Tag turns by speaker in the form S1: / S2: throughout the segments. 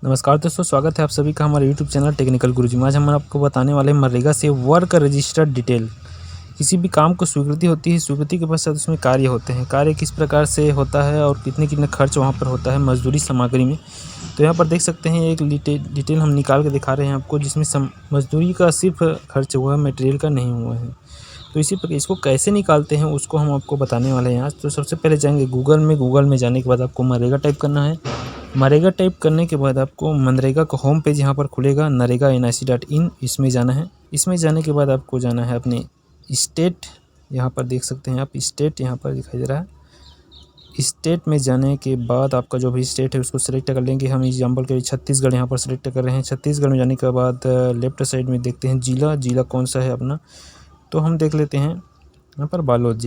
S1: नमस्कार दोस्तों, स्वागत है आप सभी का हमारे यूट्यूब चैनल टेक्निकल गुरुजी में। आज हम आपको बताने वाले हैं मनरेगा से वर्क रजिस्टर्ड डिटेल। किसी भी काम को स्वीकृति होती है, स्वीकृति के पश्चात उसमें कार्य होते हैं। कार्य किस प्रकार से होता है और कितने खर्च वहाँ पर होता है मजदूरी सामग्री में। तो यहाँ पर देख सकते हैं एक डिटेल हम निकाल के दिखा रहे हैं आपको, जिसमें मजदूरी का सिर्फ खर्च हुआ है, मटेरियल का नहीं हुआ है। तो इसी प्रकार इसको कैसे निकालते हैं उसको हम आपको बताने वाले हैं आज। तो सबसे पहले जाएंगे गूगल में जाने के बाद आपको मनरेगा टाइप करना है। मनरेगा टाइप करने के बाद आपको मनरेगा का होम पेज यहाँ पर खुलेगा, नरेगा nic.in, इसमें जाना है। इसमें जाने के बाद आपको जाना है अपने स्टेट, यहाँ पर देख सकते हैं आप स्टेट यहाँ पर दिखाई दे रहा है। स्टेट में जाने के बाद आपका जो भी स्टेट है उसको सिलेक्ट कर लेंगे। हम एग्जाम्पल के लिए छत्तीसगढ़ यहाँ पर सिलेक्ट कर रहे हैं। छत्तीसगढ़ में जाने के बाद लेफ्ट साइड में देखते हैं जिला कौन सा है अपना, तो हम देख लेते हैं यहाँ पर बालोद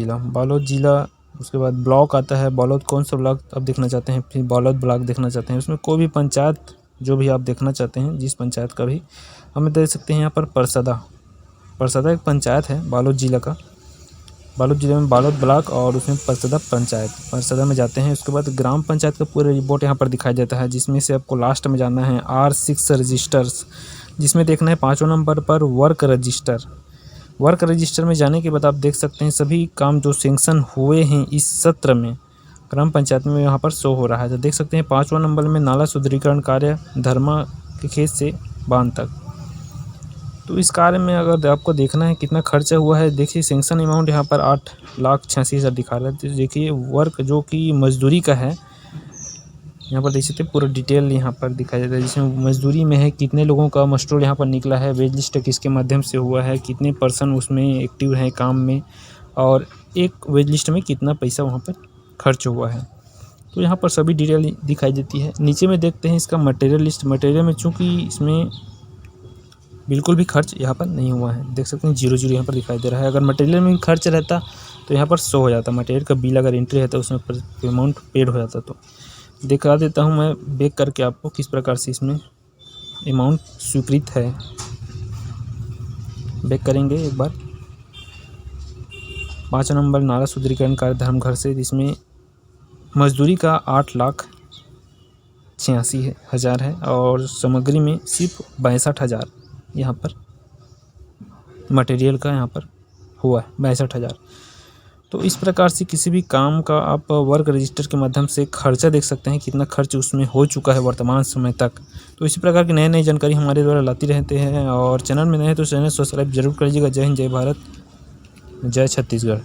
S1: जिला। उसके बाद ब्लॉक आता है, बालोद कौन सा ब्लॉक आप देखना चाहते हैं, फिर बालोद ब्लॉक देखना चाहते हैं। उसमें कोई भी पंचायत जो भी आप देखना चाहते हैं, जिस पंचायत का भी हमें देख सकते हैं। यहाँ पर परसदा एक पंचायत है बालोद जिला का। बालोद जिले में बालोद ब्लॉक और उसमें परसदा में जाते हैं। उसके बाद ग्राम पंचायत का पूरा रिपोर्ट यहाँ पर दिखाई देता है, जिसमें से आपको लास्ट में जाना है R6 रजिस्टर्स, जिसमें देखना है 5वें नंबर पर वर्क रजिस्टर में जाने के बाद आप देख सकते हैं सभी काम जो सेंक्शन हुए हैं इस सत्र में ग्राम पंचायत में यहाँ पर शो हो रहा है। तो देख सकते हैं 5वां नंबर में नाला सुदृढ़ीकरण कार्य धर्मा के खेत से बांध तक। तो इस कार्य में अगर आपको देखना है कितना खर्चा हुआ है, देखिए सेंक्शन अमाउंट यहाँ पर 8,86,000 दिखा रहा है। तो देखिए वर्क जो कि मजदूरी का है, यहाँ पर देख सकते हैं पूरा डिटेल यहाँ पर दिखाया जाता है, जिसमें मजदूरी में है कितने लोगों का मस्टरोल यहाँ पर निकला है, वेज लिस्ट किसके माध्यम से हुआ है, कितने पर्सन उसमें एक्टिव हैं काम में, और एक वेज लिस्ट में कितना पैसा वहाँ पर खर्च हुआ है। तो यहाँ पर सभी डिटेल दिखाई देती है। नीचे में देखते हैं इसका मटेरियल लिस्ट। मटेरियल में चूँकि इसमें बिल्कुल भी खर्च यहाँ पर नहीं हुआ है, देख सकते हैं 0 यहाँ पर दिखाई दे रहा है। अगर मटेरियल में खर्च रहता तो यहाँ पर शो हो जाता, मटेरियल का बिल अगर एंट्री रहता उसमें अमाउंट पेड हो जाता। तो दिखा देता हूँ मैं बैक करके आपको किस प्रकार से इसमें अमाउंट स्वीकृत है। बैक करेंगे एक बार। 5 नंबर नाला सुदृढ़ीकरण कार्य धर्मघर से, जिसमें मजदूरी का 8,86,000 है और सामग्री में सिर्फ 62,000 यहाँ पर मटेरियल का यहाँ पर हुआ है 62,000। तो इस प्रकार से किसी भी काम का आप वर्क रजिस्टर के माध्यम से खर्चा देख सकते हैं, कितना खर्च उसमें हो चुका है वर्तमान समय तक। तो इसी प्रकार की नई जानकारी हमारे द्वारा लाती रहते हैं, और चैनल में नए हैं तो चैनल सब्सक्राइब जरूर करिएगा। जय हिंद, जय भारत, जय छत्तीसगढ़।